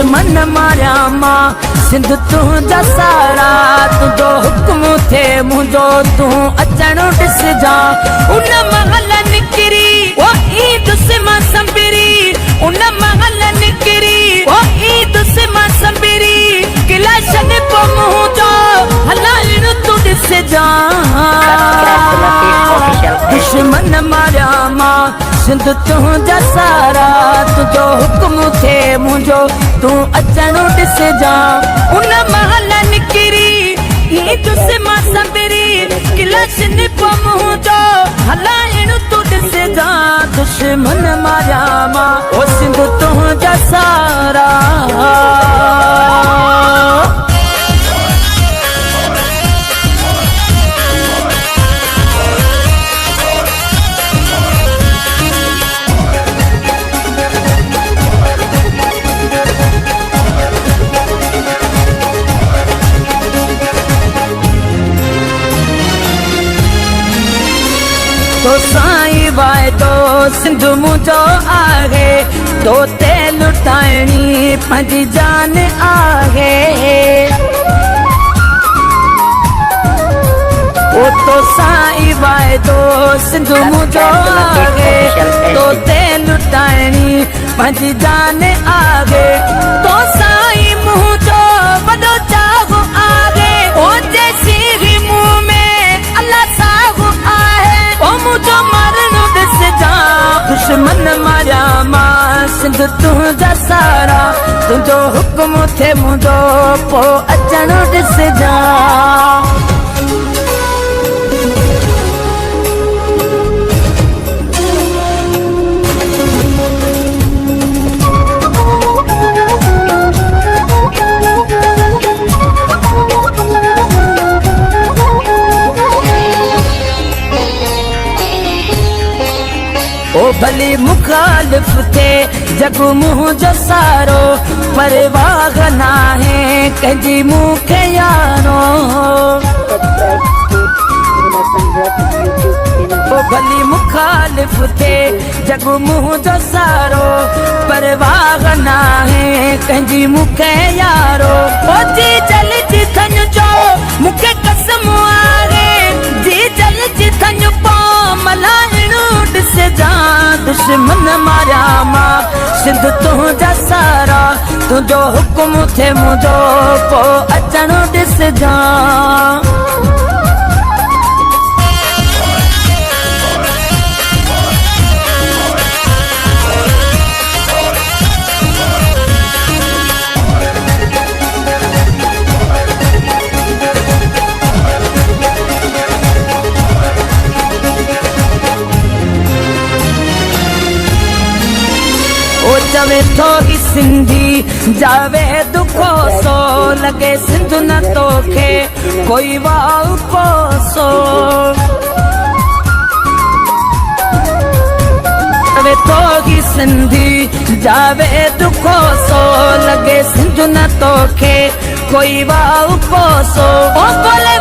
दुश्मन मारिया मां सिंध तुंहिंजा सारा तुंहिंजो हुक्म थे मुंहिंजो तूं अचणु ॾिस जा उन महल निकिरी ओ ईद सिमा संबिरी उन महल निकिरी ओ ईद सिमा संबिरी किला छॾ पो मुंहिंजो हलाइण तूं ॾिस जा दुश्मन मारिया मां सिंध तुंहिंजा सारा तुंहिंजो हुक्म थे मुंहिंजो तूं अचणु ॾिस जा उन महल निकिरी ईद सिमा संबिरी किला छॾ पो मुंहिंजो हलाइण तूं ॾिस जा दुश्मन मारिया मां ओ सिंध तुंहिंजा सारा तो साईं वाइदो सिंध मुंहिंजो आहे तो ते लुटाइणी पंहिंजी जान आहे ओ तो साईं वाइदो सिंध मुंहिंजो आहे तो ते लुटाइणी पंहिंजी जान आहे तो साईं मुंहिंजो वॾो चाहो आहे ओ जैसी मुंहुं में अल्लाह साहु आहे ओ मुझो मरणु ॾिस जा दुश्मन मारिया मां सिंध तुंहिंजा सारा तुंहिंजो हुक्म थे मुंहिंजो पो अचणु ॾिस जा ओ भली मुखालिफ थे जग मुंहिंजो सारो परवाह नाहे कंहिंजी मूंखे यारो ओ भली मुखालिफ थे जग मुंहिंजो सारो परवाह नाहे कंहिंजी मूंखे यारो ओ जी जल जी थन जो मूंखे कसम आहे जी जल जी थन पो मल्हाइणु ॾिस जा दुश्मन मारिया मां सिंध तुंहिंजा सारा तुंहिंजो हुक्म थे मुंहिंजो पो अचणु ॾिस जा चवे थो ही सिंधी जावे दुखो सो लगे सिंध न तोखे कोई वाउ कोसो चवे थो ही सिंधी जावे दुखो सो लगे सिंध न तोखे कोई वाउ कोसो ओ बोले